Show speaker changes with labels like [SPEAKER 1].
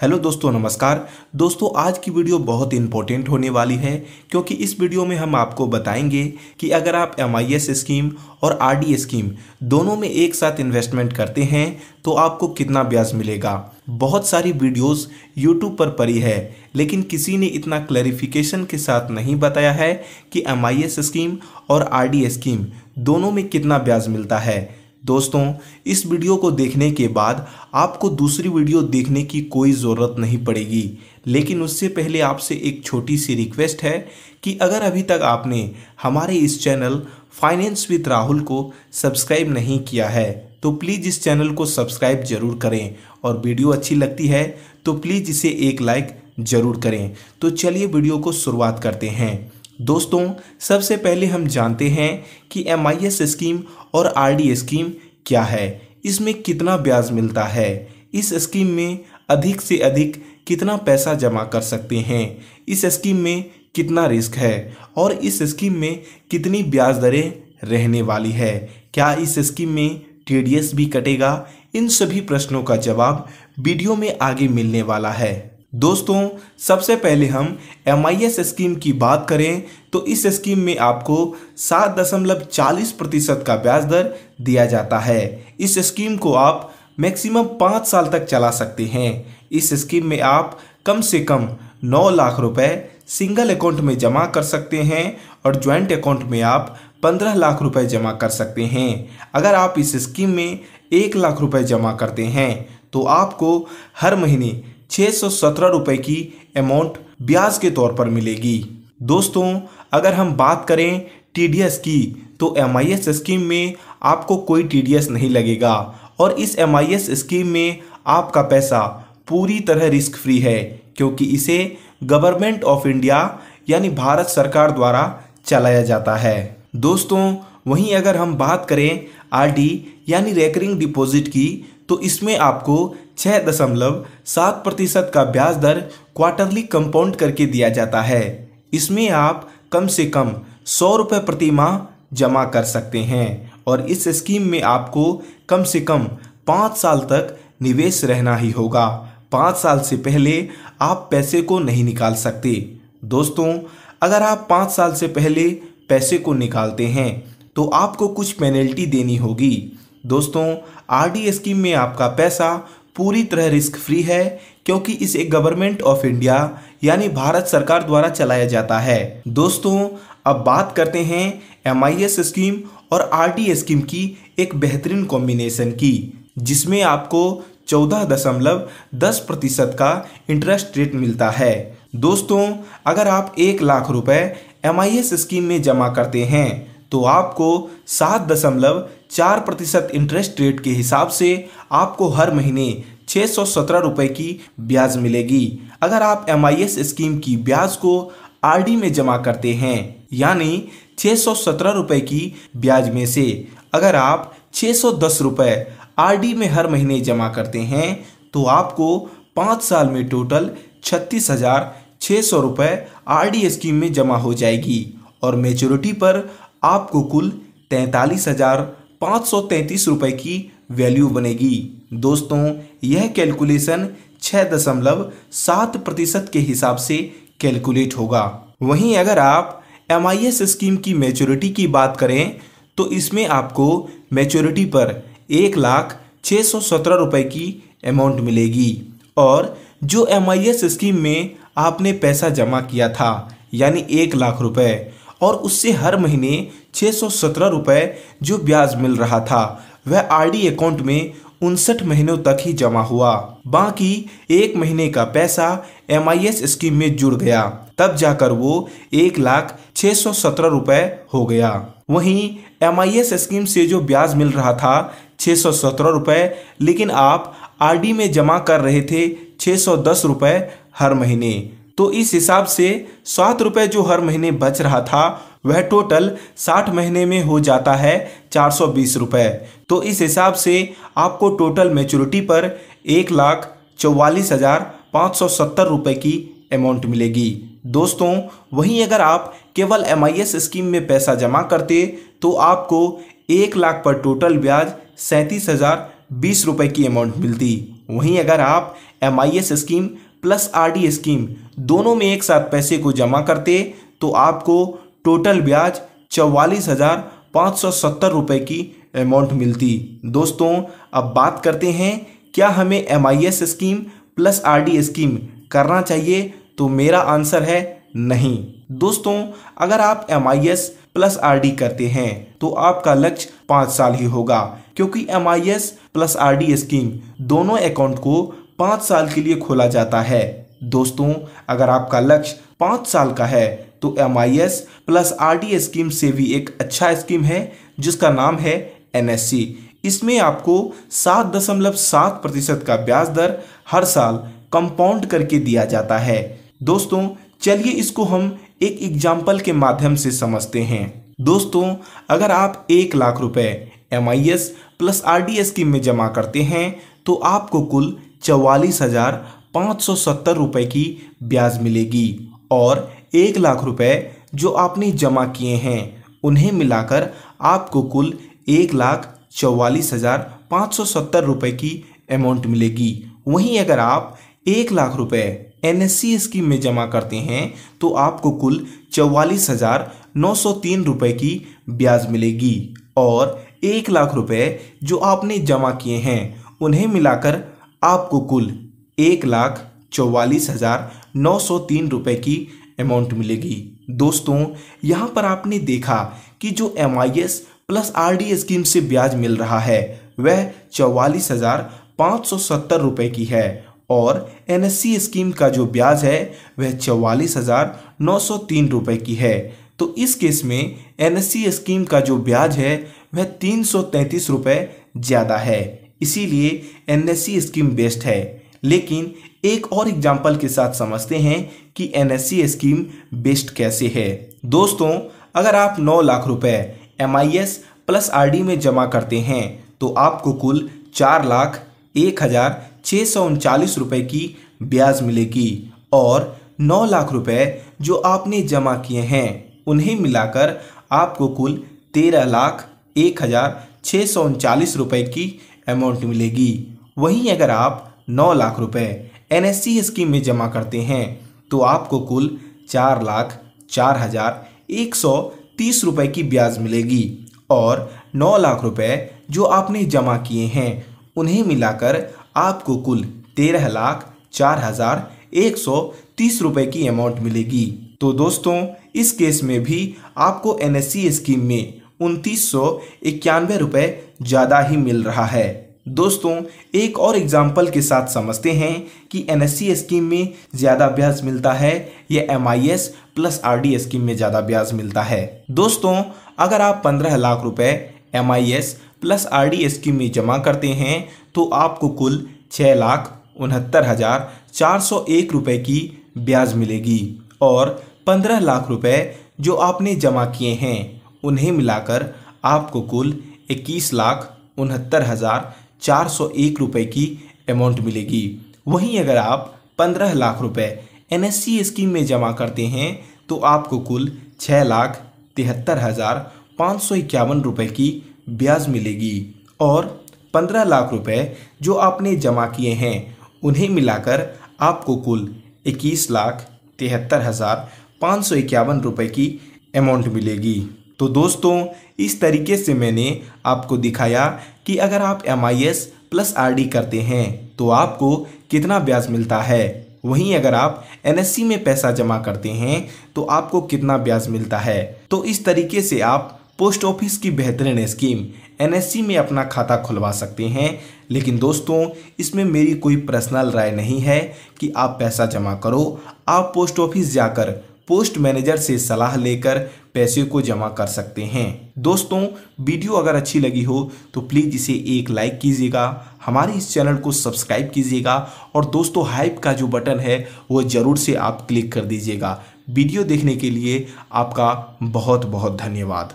[SPEAKER 1] Hello दोस्तों, नमस्कार। दोस्तों, आज की वीडियो बहुत इंपॉर्टेंट होने वाली है क्योंकि इस वीडियो में हम आपको बताएंगे कि अगर आप एमआईएस स्कीम और आरडी स्कीम दोनों में एक साथ इन्वेस्टमेंट करते हैं तो आपको कितना ब्याज मिलेगा। बहुत सारी वीडियोस यूट्यूब पर पड़ी है, लेकिन किसी ने इतना क्लैरिफिकेशन के साथ नहीं बताया है कि एमआईएस स्कीम और आरडी स्कीम दोनों में कितना ब्याज मिलता है। दोस्तों, इस वीडियो को देखने के बाद आपको दूसरी वीडियो देखने की कोई ज़रूरत नहीं पड़ेगी, लेकिन उससे पहले आपसे एक छोटी सी रिक्वेस्ट है कि अगर अभी तक आपने हमारे इस चैनल फाइनेंस विद राहुल को सब्सक्राइब नहीं किया है तो प्लीज़ इस चैनल को सब्सक्राइब जरूर करें और वीडियो अच्छी लगती है तो प्लीज़ इसे एक लाइक ज़रूर करें। तो चलिए वीडियो को शुरुआत करते हैं। दोस्तों, सबसे पहले हम जानते हैं कि एमआईएस स्कीम और आरडी स्कीम क्या है, इसमें कितना ब्याज मिलता है, इस स्कीम में अधिक से अधिक कितना पैसा जमा कर सकते हैं, इस स्कीम में कितना रिस्क है और इस स्कीम में कितनी ब्याज दरें रहने वाली है, क्या इस स्कीम में टीडीएस भी कटेगा। इन सभी प्रश्नों का जवाब वीडियो में आगे मिलने वाला है। दोस्तों, सबसे पहले हम एमआईएस स्कीम की बात करें तो इस स्कीम में आपको 7.40% का ब्याज दर दिया जाता है। इस स्कीम को आप मैक्सिमम 5 साल तक चला सकते हैं। इस स्कीम में आप कम से कम 9 लाख रुपए सिंगल अकाउंट में जमा कर सकते हैं और ज्वाइंट अकाउंट में आप 15 लाख रुपए जमा कर सकते हैं। अगर आप इस स्कीम में 1 लाख रुपए जमा करते हैं तो आपको हर महीने 617 रुपए की अमाउंट ब्याज के तौर पर मिलेगी। दोस्तों, अगर हम बात करें टीडीएस की तो एमआईएस स्कीम में आपको कोई टीडीएस नहीं लगेगा और इस एमआईएस स्कीम में आपका पैसा पूरी तरह रिस्क फ्री है क्योंकि इसे गवर्नमेंट ऑफ इंडिया यानी भारत सरकार द्वारा चलाया जाता है। दोस्तों, वहीं अगर हम बात करें आरडी यानी रेकरिंग डिपॉजिट की तो इसमें आपको 6.7% का ब्याज दर क्वार्टरली कंपाउंड करके दिया जाता है। इसमें आप कम से कम 100 रुपये प्रति माह जमा कर सकते हैं और इस स्कीम में आपको कम से कम 5 साल तक निवेश रहना ही होगा। 5 साल से पहले आप पैसे को नहीं निकाल सकते। दोस्तों, अगर आप 5 साल से पहले पैसे को निकालते हैं तो आपको कुछ पेनल्टी देनी होगी। दोस्तों, आरडी स्कीम में आपका पैसा पूरी तरह रिस्क फ्री है क्योंकि इसे गवर्नमेंट ऑफ इंडिया यानी भारत सरकार द्वारा चलाया जाता है। दोस्तों, अब बात करते हैं एमआईएस स्कीम और आरडी स्कीम की एक बेहतरीन कॉम्बिनेशन की, जिसमें आपको 14.10% का इंटरेस्ट रेट मिलता है। दोस्तों, अगर आप 1 लाख रुपए एमआईएस स्कीम में जमा करते हैं तो आपको 7.4% इंटरेस्ट रेट के हिसाब से आपको हर महीने 617 रुपए की ब्याज मिलेगी। अगर आप एमआईएस स्कीम की ब्याज को आरडी में जमा करते हैं यानी 617 रुपए की ब्याज में से अगर आप 610 रुपए आरडी में हर महीने जमा करते हैं तो आपको 5 साल में टोटल 36,600 रुपए आरडी स्कीम में जमा हो जाएगी और मैच्योरिटी पर आपको कुल 43,533 रुपए की वैल्यू बनेगी। दोस्तों, यह कैलकुलेशन 6.7% के हिसाब से कैलकुलेट होगा। वहीं अगर आप एमआईएस स्कीम की मैच्योरिटी की बात करें तो इसमें आपको मैच्योरिटी पर 1,617 रुपए की अमाउंट मिलेगी और जो एमआईएस स्कीम में आपने पैसा जमा किया था यानी 1 लाख रुपए और उससे हर महीने 617 रुपए जो ब्याज मिल रहा था वह आरडी अकाउंट में 59 महीनों तक ही जमा हुआ। बाकी 1 महीने का पैसा एमआईएस स्कीम में जुड़ गया, तब जाकर वो 1,617 रुपए हो गया। वहीं एमआईएस स्कीम से जो ब्याज मिल रहा था 617 रुपए, लेकिन आप आरडी में जमा कर रहे थे 610 रुपए हर महीने, तो इस हिसाब से 7 रुपये जो हर महीने बच रहा था वह टोटल 60 महीने में हो जाता है 420 रुपये। तो इस हिसाब से आपको टोटल मैच्योरिटी पर 1,44,570 रुपये की अमाउंट मिलेगी। दोस्तों, वहीं अगर आप केवल एमआईएस स्कीम में पैसा जमा करते तो आपको 1 लाख पर टोटल ब्याज 37,020 रुपये की अमाउंट मिलती। वहीं अगर आप MIS scheme plus RD scheme दोनों में एक साथ पैसे को जमा करते तो आपको टोटल ब्याज 44,570 रुपये की अमाउंट मिलती। दोस्तों अब बात करते हैं क्या हमें MIS scheme plus RD scheme करना चाहिए, तो मेरा आंसर है नहीं। दोस्तों अगर आप MIS प्लस RD करते हैं तो आपका लक्ष्य 5 साल ही होगा, क्योंकि MIS प्लस RD स्कीम दोनों अकाउंट को 5 साल के लिए खोला जाता है। दोस्तों अगर आपका लक्ष्य 5 साल का है तो MIS प्लस RD स्कीम से भी एक अच्छा स्कीम है जिसका नाम है NSC। इसमें आपको 7.7% का ब्याज दर हर साल कंपाउंड करके दिया जाता है। दोस्तों चलिए इसको हम एक एग्जाम्पल के माध्यम से समझते हैं। दोस्तों अगर आप 1 लाख रुपए MIS प्लस RD स्कीम में जमा करते हैं तो आपको कुल 44,570 रुपए की ब्याज मिलेगी और 1 लाख रुपए जो आपने जमा किए हैं उन्हें मिलाकर आपको कुल 1,44,570 रुपए की अमाउंट मिलेगी। वहीं अगर आप 1 लाख रुपए NSC स्कीम में जमा करते हैं तो आपको कुल 44,903 रुपए की ब्याज मिलेगी और 1 लाख रुपए जो आपने जमा किए हैं उन्हें मिलाकर आपको कुल 1,44,903 रुपए की अमाउंट मिलेगी। दोस्तों यहाँ पर आपने देखा कि जो MIS प्लस RD स्कीम से ब्याज मिल रहा है वह 44,570 रुपए की है और NSC स्कीम का जो ब्याज है वह 44,903 रुपए की है। तो इस केस में NSC स्कीम का जो ब्याज है वह 333 रुपए ज़्यादा है, इसीलिए NSC स्कीम बेस्ट है। लेकिन एक और एग्जाम्पल के साथ समझते हैं कि NSC स्कीम बेस्ट कैसे है। दोस्तों अगर आप 9 लाख रुपए MIS प्लस RD में जमा करते हैं तो आपको कुल 4,01,639 रुपए की ब्याज मिलेगी और 9 लाख रुपए जो आपने जमा किए हैं उन्हें मिलाकर आपको कुल 13,01,639 रुपए की अमाउंट मिलेगी। वहीं अगर आप 9 लाख रुपए NSC स्कीम में जमा करते हैं तो आपको कुल 4,04,130 रुपए की ब्याज मिलेगी और 9 लाख रुपए जो आपने जमा किए हैं उन्हें मिलाकर आपको कुल 13,04,130 रुपए की अमाउंट मिलेगी। तो दोस्तों इस केस में भी आपको NSC स्कीम में 2,991 रुपए ज़्यादा ही मिल रहा है। दोस्तों एक और एग्जाम्पल के साथ समझते हैं कि NSC स्कीम में ज़्यादा ब्याज मिलता है या MIS प्लस RD स्कीम में ज़्यादा ब्याज मिलता है। दोस्तों अगर आप 15 लाख रुपए MIS प्लस RD स्कीम में जमा करते हैं तो आपको कुल 6,69,401 रुपए की ब्याज मिलेगी और 15 लाख रुपए जो आपने जमा किए हैं उन्हें मिलाकर आपको कुल 21,69,401 रुपए की अमाउंट मिलेगी। वहीं अगर आप 15 लाख रुपए NSC स्कीम में जमा करते हैं तो आपको कुल 6,73,551 रुपए की ब्याज मिलेगी और 15 लाख रुपए जो आपने जमा किए हैं उन्हें मिलाकर आपको कुल 21,73,551 रुपए की अमाउंट मिलेगी। तो दोस्तों इस तरीके से मैंने आपको दिखाया कि अगर आप MIS प्लस RD करते हैं तो आपको कितना ब्याज मिलता है, वहीं अगर आप NSC में पैसा जमा करते हैं तो आपको कितना ब्याज मिलता है। तो इस तरीके से आप पोस्ट ऑफिस की बेहतरीन स्कीम NSC में अपना खाता खुलवा सकते हैं। लेकिन दोस्तों इसमें मेरी कोई पर्सनल राय नहीं है कि आप पैसा जमा करो। आप पोस्ट ऑफिस जाकर पोस्ट मैनेजर से सलाह लेकर पैसे को जमा कर सकते हैं। दोस्तों वीडियो अगर अच्छी लगी हो तो प्लीज़ इसे एक लाइक कीजिएगा, हमारे इस चैनल को सब्सक्राइब कीजिएगा और दोस्तों हाइप का जो बटन है वो ज़रूर से आप क्लिक कर दीजिएगा। वीडियो देखने के लिए आपका बहुत बहुत धन्यवाद।